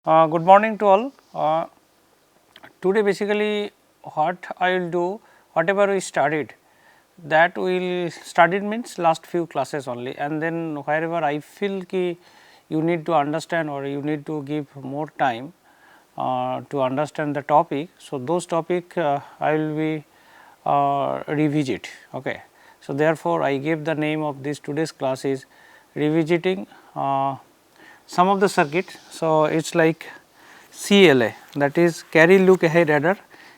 Good morning to all. Today basically what I will do, whatever we studied, that we will studied means last few classes only, and then wherever I feel ki you need to understand or you need to give more time to understand the topic. So, those topic I will be revisit. Okay. So, therefore, I gave the name of this today's class is revisiting some of the circuit. So, it is like CLA, that is carry look ahead adder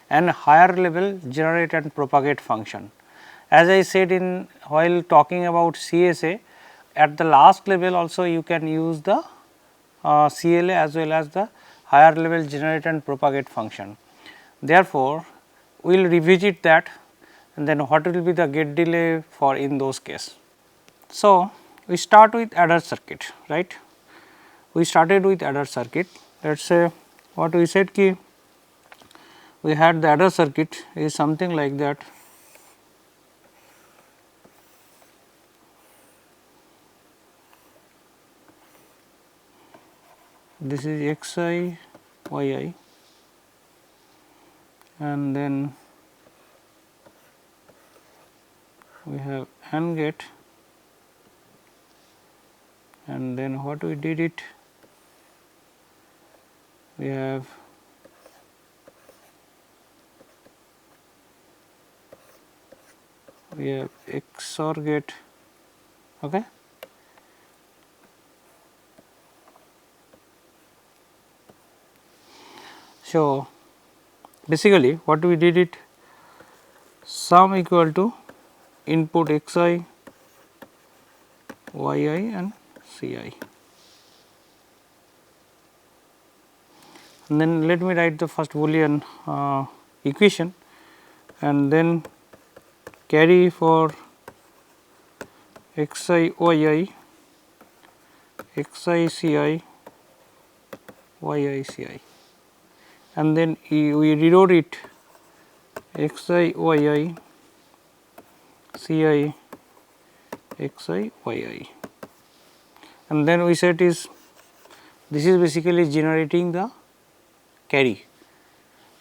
and higher level generate and propagate function. As I said in while talking about CSA, at the last level also you can use the CLA as well as the higher level generate and propagate function. Therefore, we will revisit that and then what will be the gate delay for in those case. So, we start with adder circuit, right. We started with adder circuit. Let us say what we said ki we had the adder circuit is something like that. This is x I y I and then we have AND gate and then what we did it, we have XOR gate. Okay. So, basically what we did it, sum equal to input x I, y I and c I. And then let me write the first Boolean equation and then carry for x I y I, x I c I, y I c I, and then we rewrote it x I y I, c I, x I y I, and then we said is this is basically generating the carry.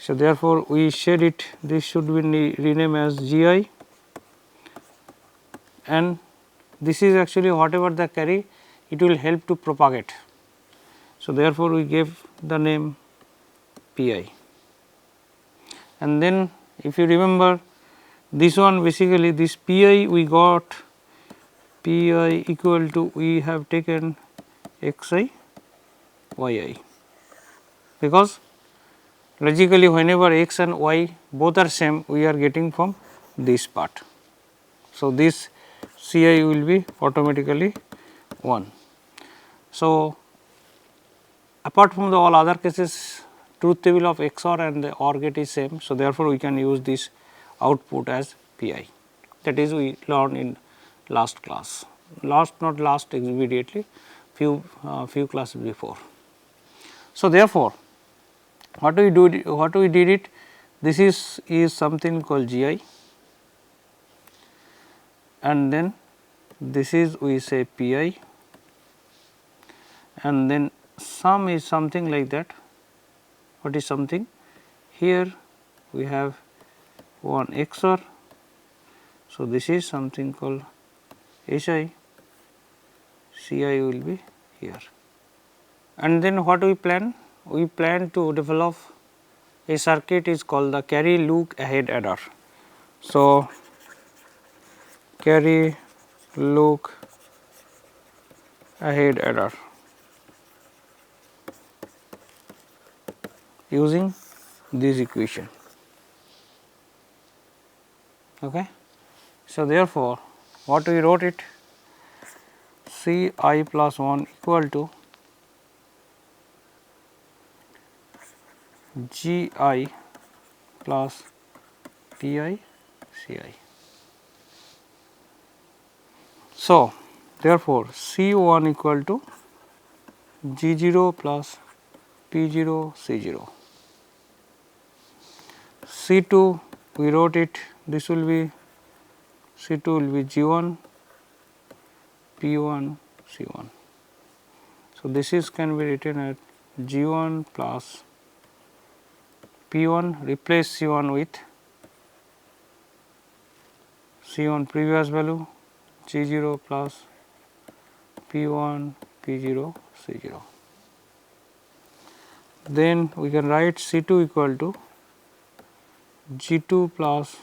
So, therefore, we said it this should be renamed as G I and this is actually whatever the carry it will help to propagate. So, therefore, we gave the name P I and then if you remember this one basically this P I we got P I equal to we have taken x I y I because logically whenever x and y both are same we are getting from this part. So, this C I will be automatically 1. So, apart from the all other cases truth table of XOR and the OR gate is same. So, therefore, we can use this output as P I, that is we learned in last class, not last immediately few classes before. So, therefore, what we did it, this is something called G I and then this is we say P I and then sum is something like that. What is something? Here we have one XOR. So, this is something called HI, CI will be here. And then what we plan? We plan to develop a circuit is called the carry look ahead adder. So, carry look ahead adder using this equation. Okay. So, therefore, what we wrote it C I plus 1 equal to G I plus P I C I. So, therefore, C 1 equal to G 0 plus P 0 C 0. C 2 we wrote it, this will be C 2 will be G 1 P 1 C 1. So, this is can be written as G1 plus P1, replace C1 with C1 previous value, G0 plus P1 P0 C0. Then we can write C2 equal to G2 plus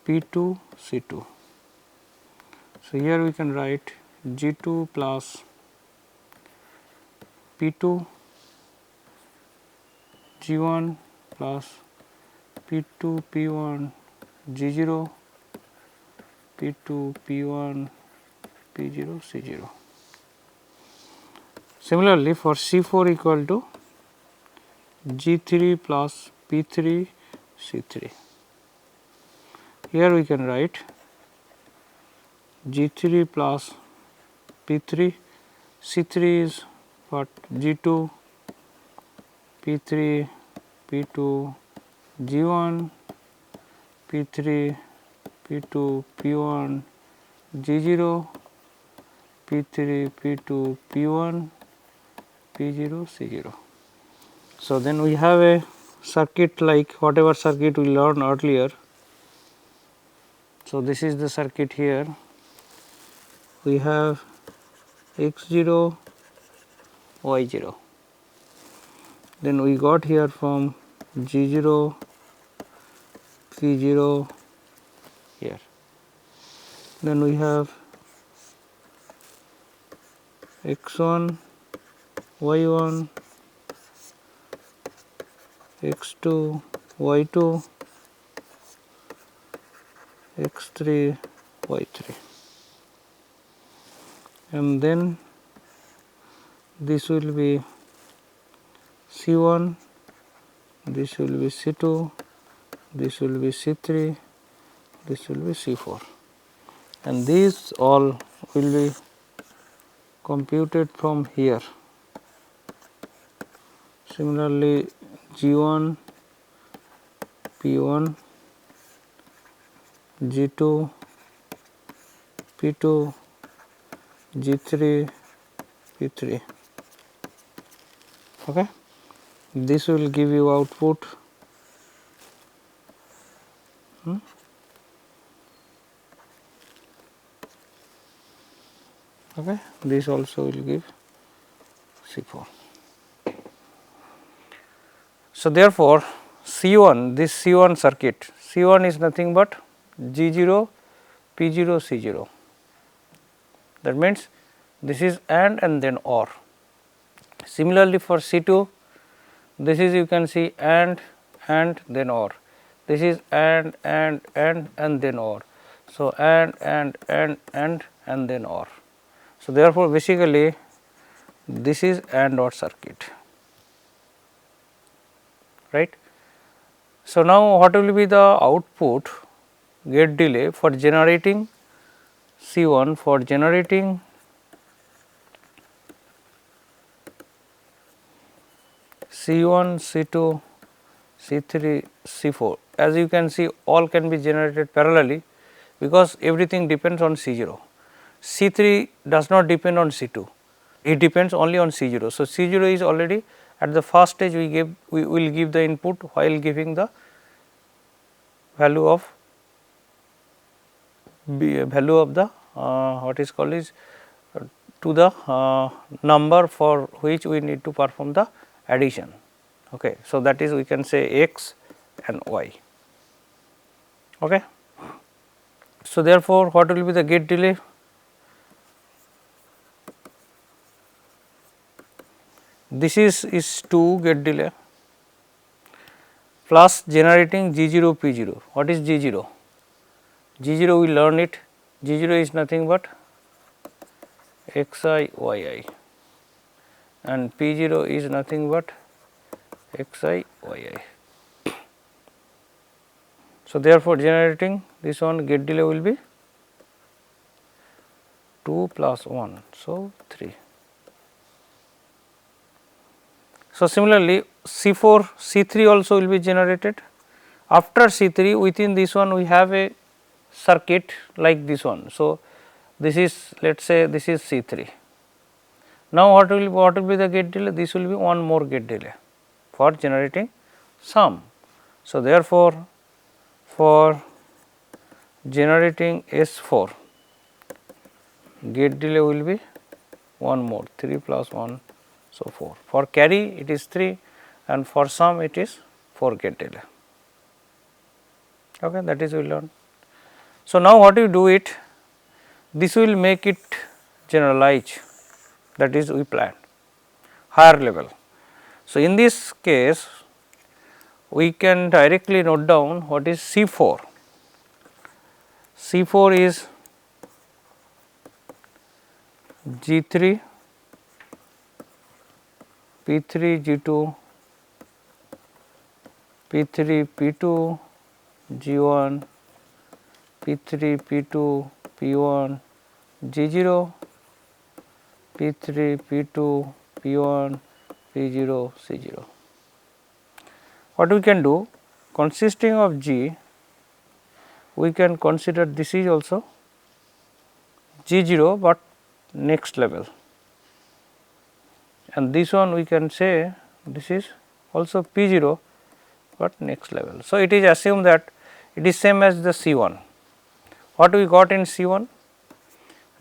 P2 C2. So, here we can write G2 plus P2 G1 plus P2 P1 G0 P2 P1 P0 C0. Similarly, for C4 equal to G3 plus P3 C3. Here we can write G3 plus P3, C3 is what, G2, P3, P2, G1, P3, P2, P1, G0, P3, P2, P1, P0, C0. So, then we have a circuit like whatever circuit we learned earlier. So, this is the circuit here. We have x0, y0. Then we got here from G0, P0 here. Then we have x1, y1, x2, y2, x3, y3, and then this will be C1, this will be C2, this will be C3, this will be C4, and these all will be computed from here. Similarly, G1, P1, G2, P2, G3, P3. Okay. This will give you output. Okay. This also will give C4. So, therefore, C1, this C1 circuit, C1 is nothing but G0, P0, C0. That means, this is and then OR. Similarly, for C2, this is you can see and then OR. This is and then OR. So, and then OR. So, therefore, basically this is AND OR circuit, right. So, now what will be the output gate delay for generating C1, for generating C1, C2, C3, C4. As you can see, all can be generated parallelly, because everything depends on C0. C3 does not depend on C2, it depends only on C0. So, C0 is already at the first stage we will give the input while giving the value of the what is called is to the number for which we need to perform the addition. Okay. So, that is we can say x and y. Okay. So, therefore, what will be the gate delay? This is 2 gate delay plus generating G0 P0. What is G0? G0 we learn it. G0 is nothing but xi yi, and P0 is nothing but xi yi. So, therefore, generating this one gate delay will be 2 plus 1. So, 3. So, similarly, C4, C3 also will be generated. After C3, within this one we have a circuit like this one. So, this is, let us say this is C3, Now, what will be the gate delay? This will be one more gate delay for generating sum. So, therefore, for generating S4, gate delay will be one more, 3 plus 1, so 4. For carry it is 3 and for sum it is 4 gate delay. Okay, that is we learn. So, now what you do it? This will make it generalize, that is we planned higher level. So, in this case we can directly note down what is C4. C4 is G3, P3, G2, P3, P2, G1, P3, P2, P1, G0, P3, P2, P1, P0, C0. What we can do? Consisting of G, we can consider this is also G0, but next level, and this one we can say this is also P0, but next level. So, it is assumed that it is same as the C1. What we got in C1?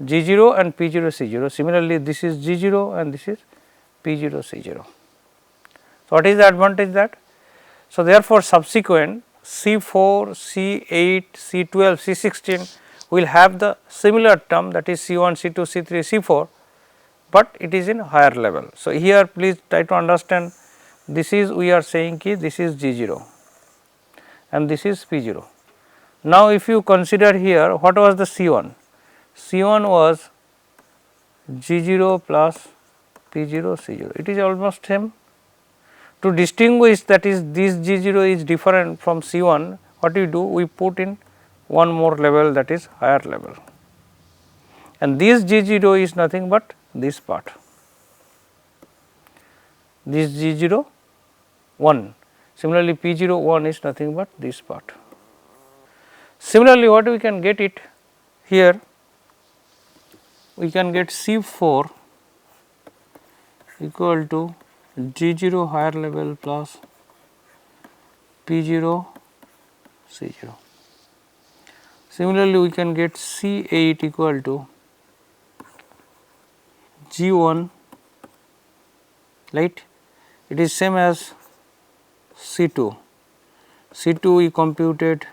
G0 and P0 C0. Similarly, this is G0 and this is P0 C0. So, what is the advantage that? So, therefore, subsequent C4, C8, C12, C16 will have the similar term, that is C1, C2, C3, C4, but it is in higher level. So, here please try to understand, this is we are saying ki this is G0 and this is P0. Now, if you consider here what was the C1? C1 was G0 plus P0 C0, it is almost same. To distinguish, that is this G0 is different from C1, what we do? We put in one more level, that is higher level, and this G0 is nothing but this part, this G0 1. Similarly, P0 1 is nothing but this part. Similarly, what we can get it here? We can get C4 equal to G0 higher level plus P0 C0. Similarly, we can get C8 equal to G1, right? It is same as C2. C2 we computed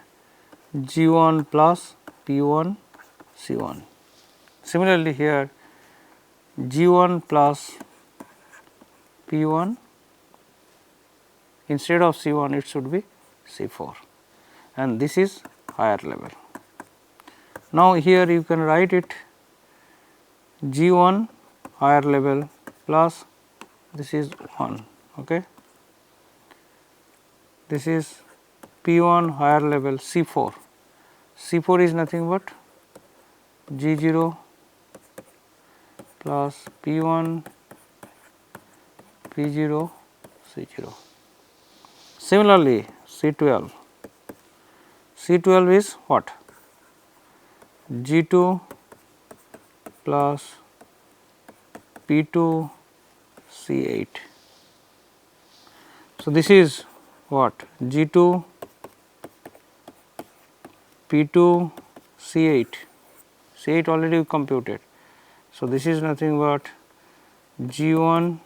G1 plus P1 C1. Similarly, here G1 plus P1, instead of C1 it should be C4, and this is higher level. Now, here you can write it G1 higher level plus this is 1, okay. This is P1 higher level C4. C4 is nothing but G0 plus P1 P0 C0. Similarly, C12. C12 is what? G2 plus P2 C8. So, this is what? G2 P2 C8. C8 already computed. So, this is nothing but G1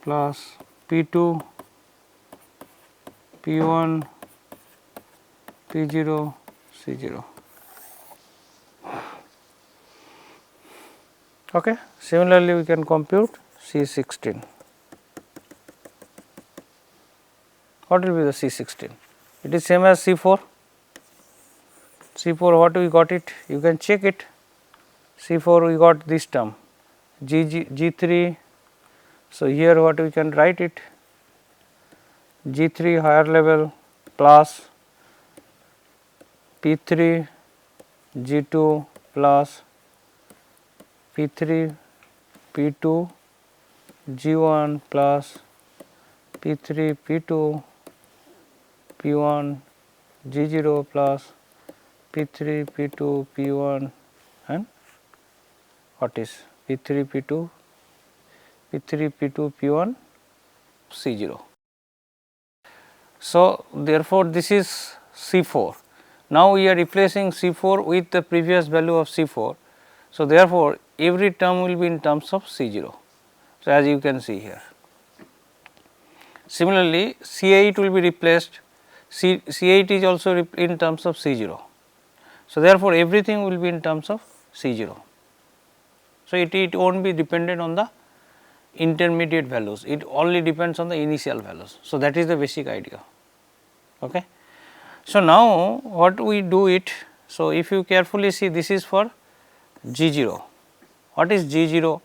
plus P2 P1 P0 C0. Okay. Similarly, we can compute C16. What will be the C16? It is same as C4. C4 what we got it? You can check it. C4 we got this term G3. So, here what we can write it? G3 higher level plus P3 G2 plus P3 P2 G1 plus P3 P2 P1 G0 plus P3, P2, P1 and what is P3, P2, P3, P2, P1, C0. So, therefore, this is C4. Now, we are replacing C4 with the previous value of C4. So, therefore, every term will be in terms of C0. So, as you can see here. Similarly, C8 will be replaced, C8 is also in terms of C0. So, therefore, everything will be in terms of C0. So, it will not be dependent on the intermediate values, it only depends on the initial values. So, that is the basic idea. Okay. So, now what we do it, so if you carefully see, this is for G0. What is G0?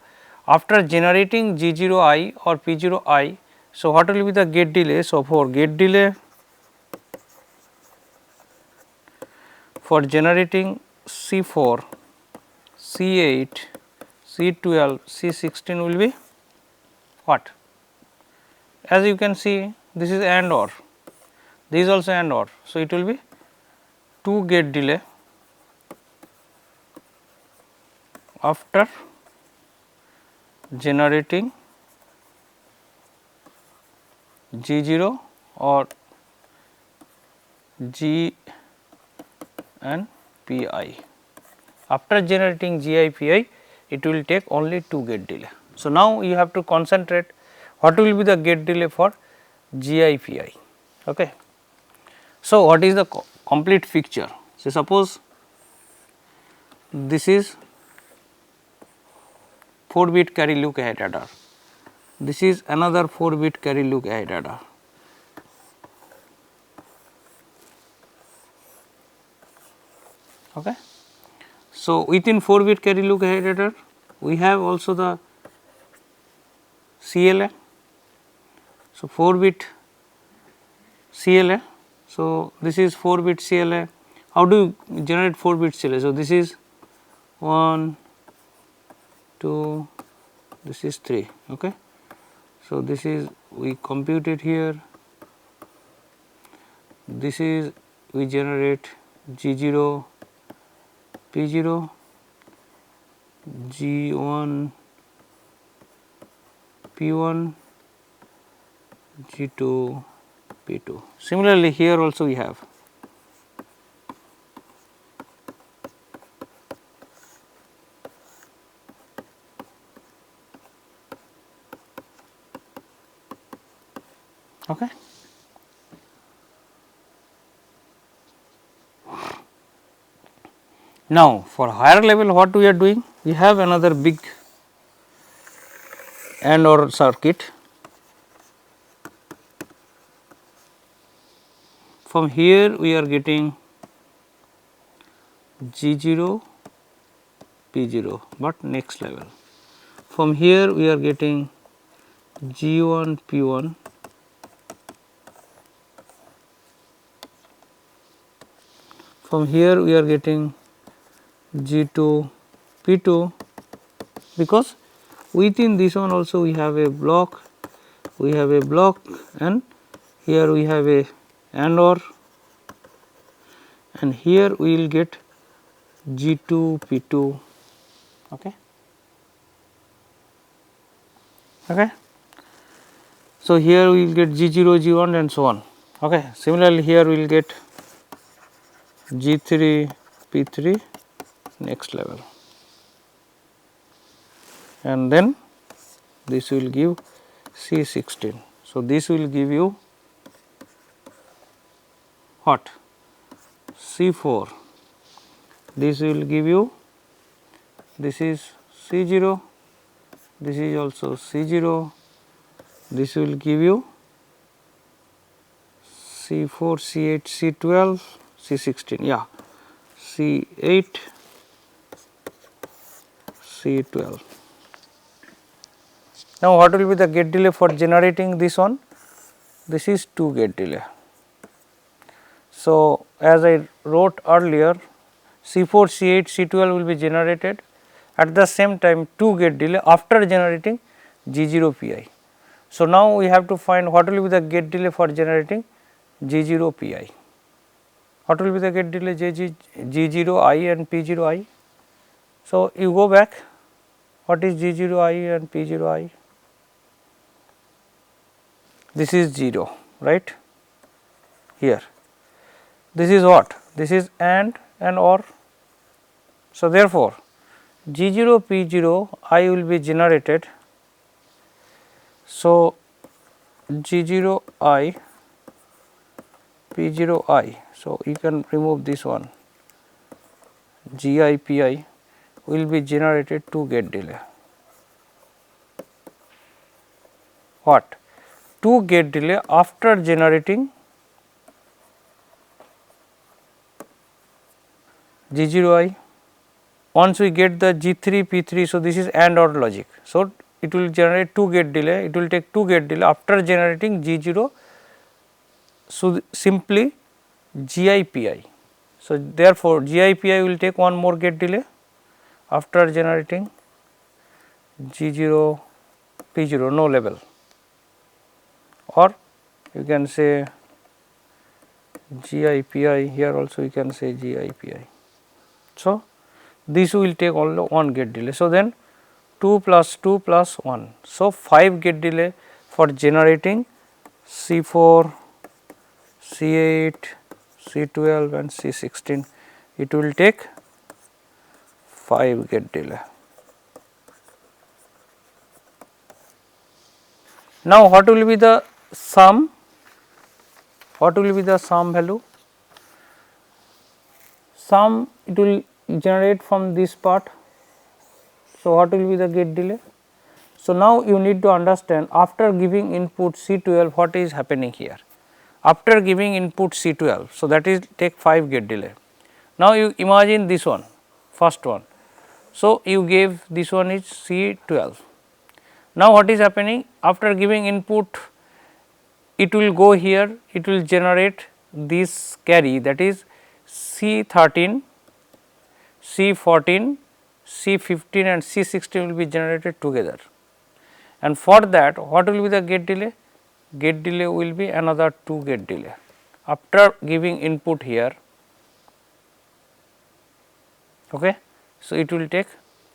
After generating G0i or P0i, so what will be the gate delay? So, for gate delay for generating C4, C8, C12, C16 will be what? As you can see, this is AND OR, this is also AND OR. So, it will be 2 gate delay after generating G0 or G and Pi. After generating Gi Pi, it will take only 2 gate delay. So, now you have to concentrate what will be the gate delay for Gi Pi. Okay. So, what is the complete picture? So, suppose this is 4-bit carry look ahead adder, this is another 4-bit carry look ahead adder. Okay. So, within 4-bit carry look ahead adder, we have also the CLA. So, 4-bit CLA. So, this is 4-bit CLA. How do you generate 4-bit CLA? So, this is 1, 2, this is 3. Okay. So, this is we compute it here, this is we generate G0, P0, G1, P1, G2, P2. Similarly, here also we have okay. Now, for higher level what we are doing? We have another big AND OR circuit. From here we are getting G0, P0, but next level. From here we are getting G1, P1, from here we are getting G2, P2, because within this one also we have a block, and here we have a AND OR, and here we will get G2, P2. Okay. Okay. So, here we will get G0, G1 and so on. Okay. Similarly, here we will get G3, P3 next level, and then this will give C16. So, this will give you what? C4, this will give you, this is C0, this is also C0, this will give you C4, C8, C12, C16, yeah, C8, C12. Now, what will be the gate delay for generating this one? This is 2 gate delay. So, as I wrote earlier, C4, C8, C12 will be generated at the same time 2 gate delay after generating G0 Pi. So, now we have to find what will be the gate delay for generating G0 Pi. What will be the gate delay G0 I and P0 I? So, you go back, what is G0 I and P0 I? This is 0, right here. This is what? This is AND and OR. So, therefore, G0 P0 I will be generated. So, G0 I P0 I. So, you can remove this one, Gi Pi will be generated to gate delay. What? To gate delay after generating G0 I. Once we get the G3 P3, so this is AND OR logic. So, it will generate 2 gate delay, it will take 2 gate delay after generating G0, so simply Gi Pi. So, therefore, Gi Pi will take one more gate delay after generating G0 P0, no label, or you can say Gi Pi, here also you can say Gi Pi. So, this will take only one gate delay. So, then 2 plus 2 plus 1. So, 5 gate delay for generating C4, C8, C12 and C16, it will take 5 gate delay. Now, what will be the sum? What will be the sum value? Sum, it will generate from this part. So, what will be the gate delay? So, now you need to understand after giving input C12 what is happening here. After giving input C12, so that is take 5 gate delay. Now, you imagine this one, first one. So, you gave this one is C12. Now, what is happening? After giving input, it will go here, it will generate this carry, that is C13, C14, C15 and C16 will be generated together. And for that, what will be the gate delay? Gate delay will be another 2 gate delay. After giving input here, okay. So, it will take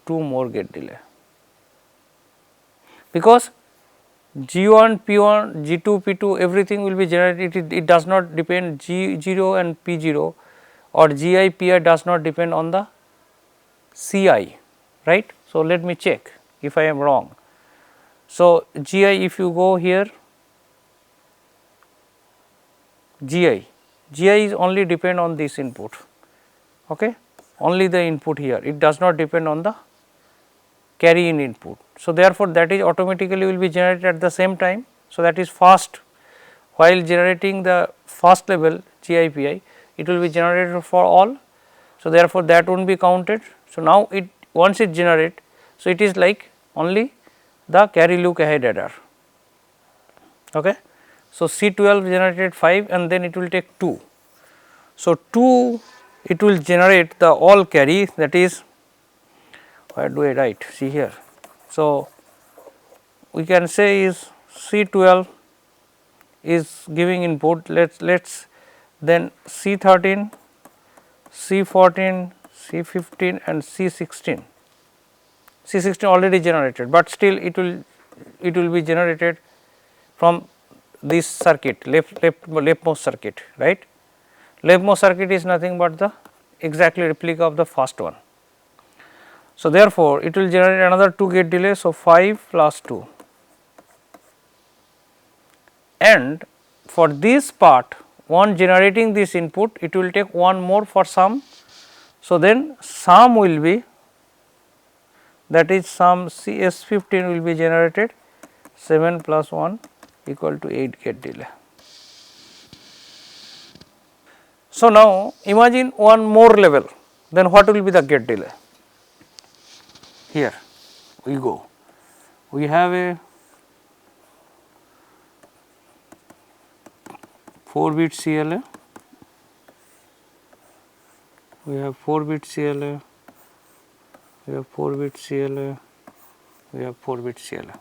2 more gate delay, because G1, P1, G2, P2 everything will be generated, it does not depend G0 and P0 or Gi, Pi does not depend on the Ci, right. So, let me check if I am wrong. So, Gi, if you go here, Gi is only depend on this input, okay, only the input here, it does not depend on the carry in input. So, therefore, that is automatically will be generated at the same time. So, that is fast, while generating the first level Gi Pi, it will be generated for all. So, therefore, that will not be counted. So, now it once it generate, so it is like only the carry look ahead adder. Okay. So, C12 generated 5 and then it will take 2. So, 2 it will generate the all carry, that is, where do I write, see here. So, we can say is C12 is giving input, let's then C13, C14, C15 and C16. C16 already generated, but still it will be generated from this circuit, leftmost circuit, right. Leftmost circuit is nothing but the exactly replica of the first one. So, therefore, it will generate another 2 gate delay. So, 5 plus 2, and for this part one generating this input, it will take one more for sum. So, then sum will be, that is sum CS15 will be generated, 7 plus 1 equal to 8 gate delay. So, now imagine one more level, then what will be the gate delay? Here we go, we have a 4-bit CLA, we have 4-bit CLA, we have 4-bit CLA, we have 4-bit CLA.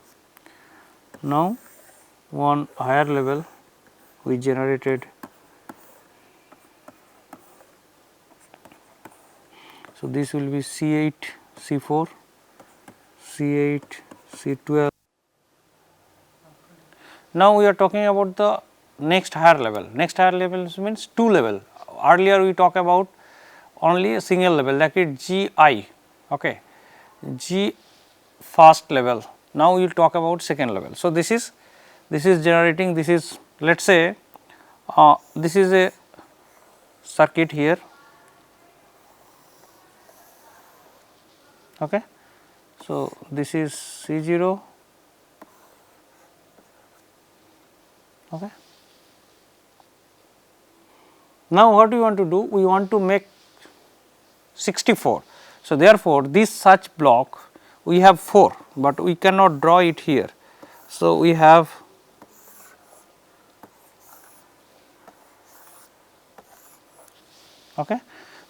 Now, one higher level we generated So, this will be C8 C4 C8 C12. Now, we are talking about the next higher level. Next higher level means 2 level. Earlier we talk about only a single level, that is GI, okay, G fast level. Now, we will talk about second level. So, this is generating, this is, let us say this is a circuit here, okay. So, this is C0, okay. Now, what we want to do? We want to make 64. So, therefore, this such block we have 4, but we cannot draw it here. So, we have okay.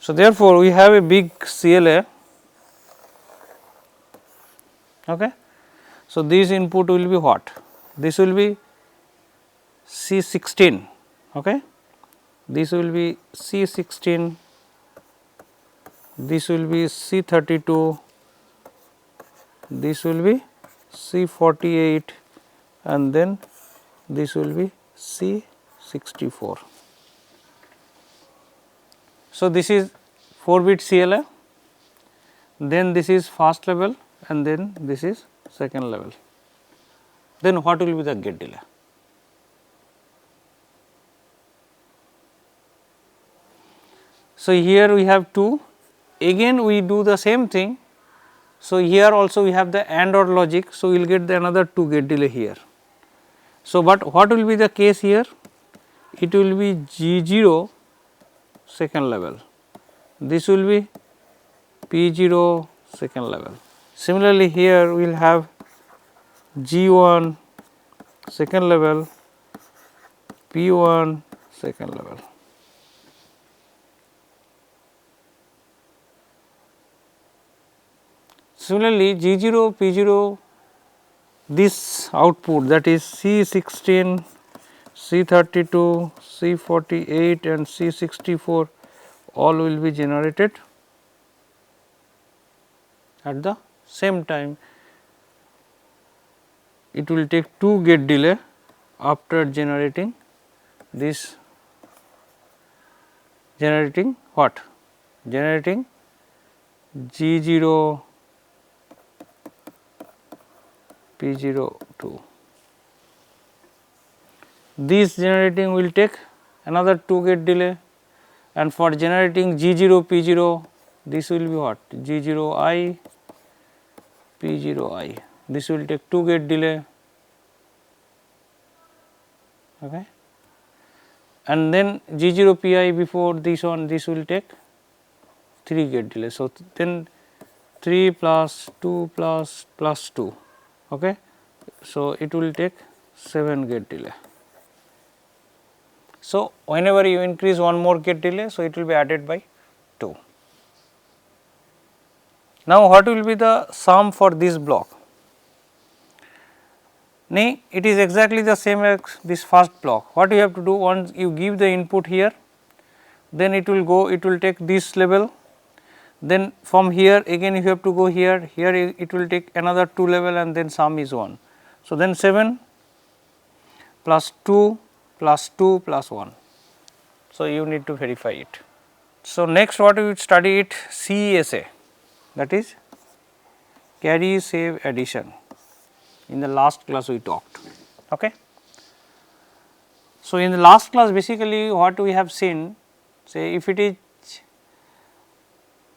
So, therefore, we have a big CLA, okay. So, this input will be what? This will be C16, okay. This will be C16, this will be C32, this will be C48, and then this will be C64. So, this is 4 bit CLA, then this is fast level, and then this is second level. Then what will be the gate delay? So, here we have 2, again we do the same thing. So, here also we have the AND OR logic. So, we will get the another 2 gate delay here. So, but what will be the case here? It will be G0 second level, this will be P0 second level. Similarly, here we will have G1 second level, P1 second level. Similarly, G0 P0, this output, that is C16, C32, C48 and C64 all will be generated at the same time. It will take 2 gate delay after generating this, generating what? Generating G0 P0 2. This generating will take another 2 gate delay, and for generating G0 P0, this will be what? G0I P0I, this will take 2 gate delay, okay. And then G0 Pi before this one, this will take 3 gate delay. So, then 3 plus 2 plus 2, okay. So, it will take 7 gate delay. So, whenever you increase one more gate delay, so it will be added by 2. Now, what will be the sum for this block? Nay, it is exactly the same as this first block. What you have to do, once you give the input here, then it will go, it will take this level, then from here again you have to go here, here it will take another 2 level, and then sum is 1. So, then 7 plus 2 plus 2 plus 1. So, you need to verify it. So, next what we will study it CSA, that is carry save addition. In the last class we talked, okay. So, in the last class basically what we have seen, say if it is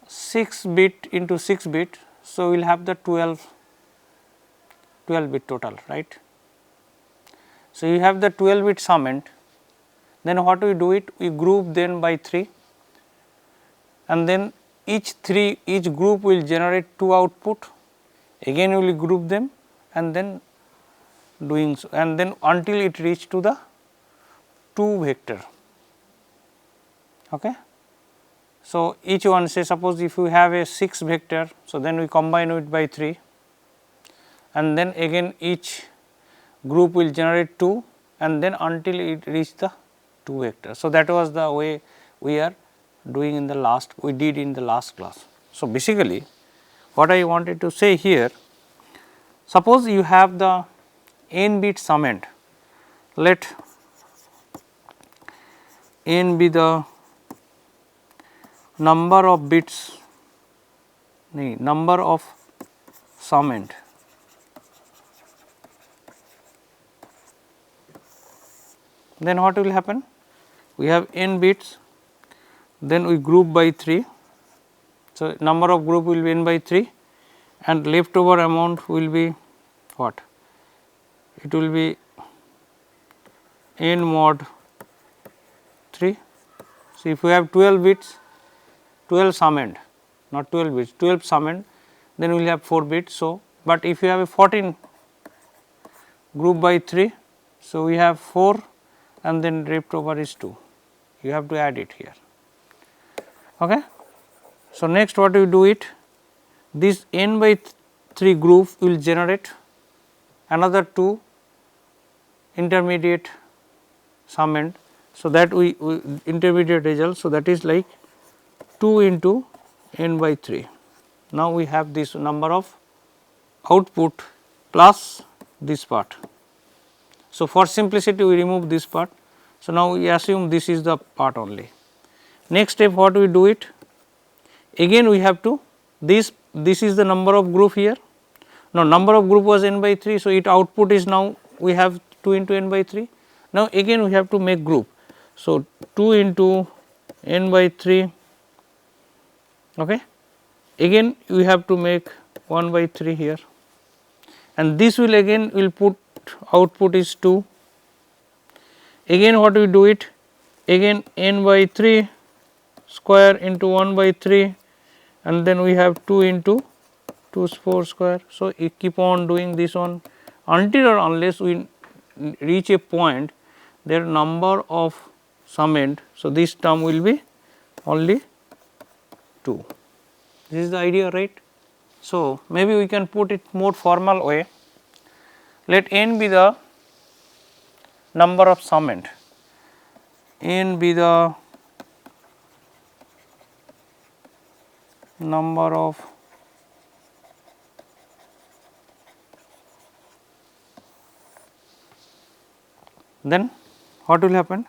6 bit into 6 bit, so we will have the 12 bit total, right. So, you have the 12 bit summand, then what we do it, we group them by 3, and then each group will generate 2 output, again we will group them, and then doing so, and then until it reach to the 2 vector, okay. So, each one, say suppose if you have a 6 vector, so then we combine it by 3, and then again each group will generate 2, and then until it reach the 2 vector. So, that was the way we are doing in the last, we did in the last class. So, basically what I wanted to say here, suppose you have the n bit summand, let n be the number of bits, number of summand, then what will happen? We have n bits, then we group by 3. So, number of group will be n by 3 and leftover amount will be what? It will be n mod 3. So, if we have 12 bits, 12 summand, not 12 bits, 12 summand, then we will have 4 bits. So, but if you have a 14 group by 3, so we have 4 and then leftover is 2, you have to add it here. Okay. So, next what we do it, this n by 3 group will generate another 2 intermediate summand. So, that we intermediate result. So, that is like 2 into n by 3. Now, we have this number of output plus this part. So, for simplicity we remove this part. So, now we assume this is the part only. Next step what we do it, again we have to, this is the number of group here. Now, number of group was n by 3. So, it output is now we have 2 into n by 3. Now, again we have to make group. So, 2 into n by 3, okay. Again we have to make 1 by 3 here, and this will again will put output is 2. Again what we do it, again n by 3 square into 1 by 3 and then we have 2 into 2 4 square. So, you keep on doing this one until or unless we reach a point their number of summand. So, this term will be only 2. This is the idea, right. So, maybe we can put it more formal way, let n be the number of summand, n be the number of then what will happen,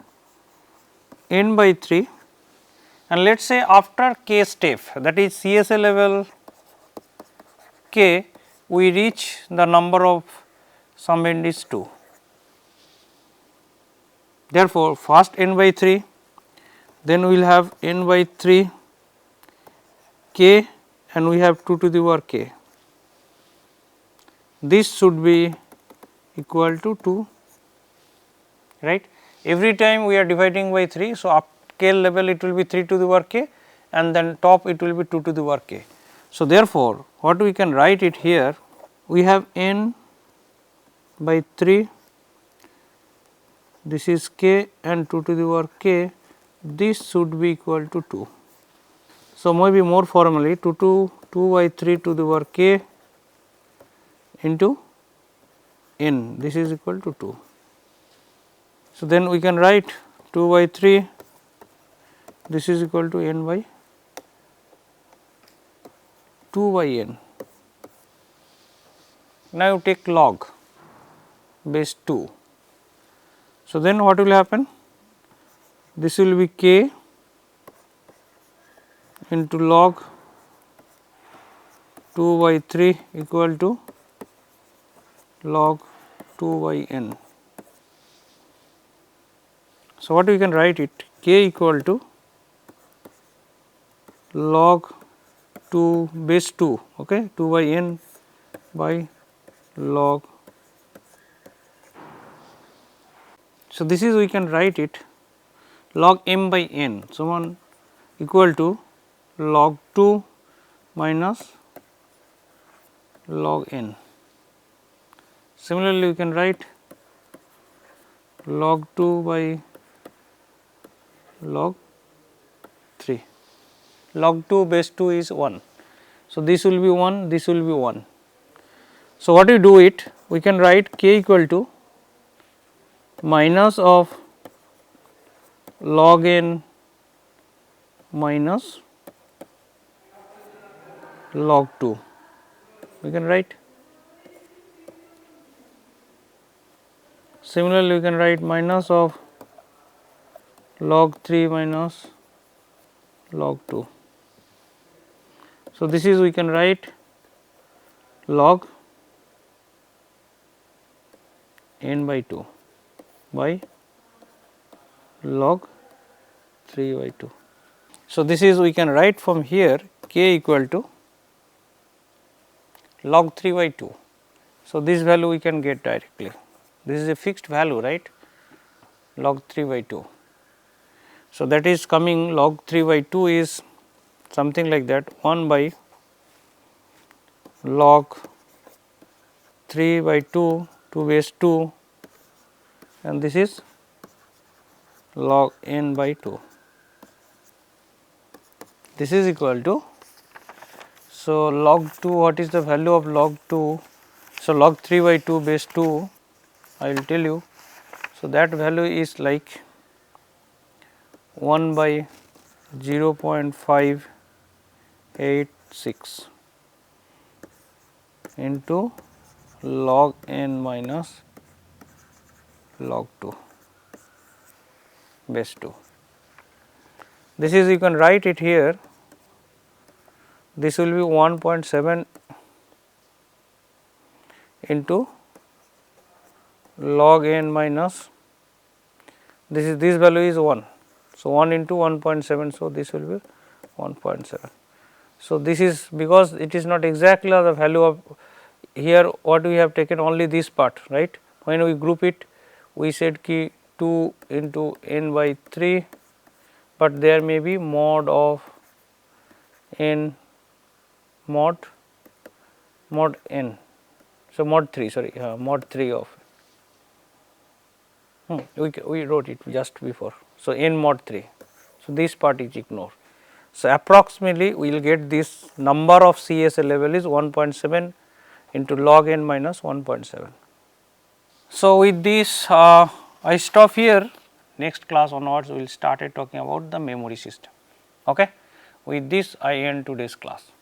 n by 3, and let us say after k step, that is CSA level k, we reach the number of summand is 2. Therefore, first n by 3, then we will have n by 3 k and we have 2 to the power k. This should be equal to 2, right. Every time we are dividing by 3. So, up k level it will be 3 to the power k and then top it will be 2 to the power k. So, therefore, what we can write it here, we have n by 3, this is k and 2 to the power k, this should be equal to 2. So, maybe more formally 2 by 3 to the power k into n, this is equal to 2. So, then we can write 2 by 3, this is equal to n by 2 by n. Now, you take log base 2. So, then what will happen? This will be k into log 2 by 3 equal to log 2 by n. So, what we can write it, k equal to log 2 base 2, okay, 2 by n by log. So, this is we can write it log m by n, so one equal to log 2 minus log n. Similarly, we can write log 2 by log 3, log 2 base 2 is 1. So, this will be 1, this will be 1. So, what we do it, we can write k equal to minus of log n minus log 2, we can write. Similarly, we can write minus of log 3 minus log 2. So, this is we can write log n by 2 by log 3 by 2. So, this is we can write from here k equal to log 3 by 2. So, this value we can get directly. This is a fixed value, right, log 3 by 2. So, that is coming log 3 by 2 is something like that 1 by log 3 by 2 to base 2, and this is log n by 2. This is equal to, so log 2, what is the value of log 2? So, log 3 by 2 base 2, I will tell you. So, that value is like 1 by 0.586 into log n minus log 2 base 2. This is, you can write it here, this will be 1.7 into log n minus, this value is 1. So, 1 into 1.7, so this will be 1.7. So, this is because it is not exactly the value of here, what we have taken only this part, right. When we group it, we said ki 2 into n by 3, but there may be mod of n mod n. So, mod 3, sorry, mod 3 of we wrote it just before. So, n mod 3. So, this part is ignored. So, approximately we will get this number of CSA level is 1.7 into log n minus 1.7. So, with this I stop here. Next class onwards we will start talking about the memory system. Okay. With this I end today's class.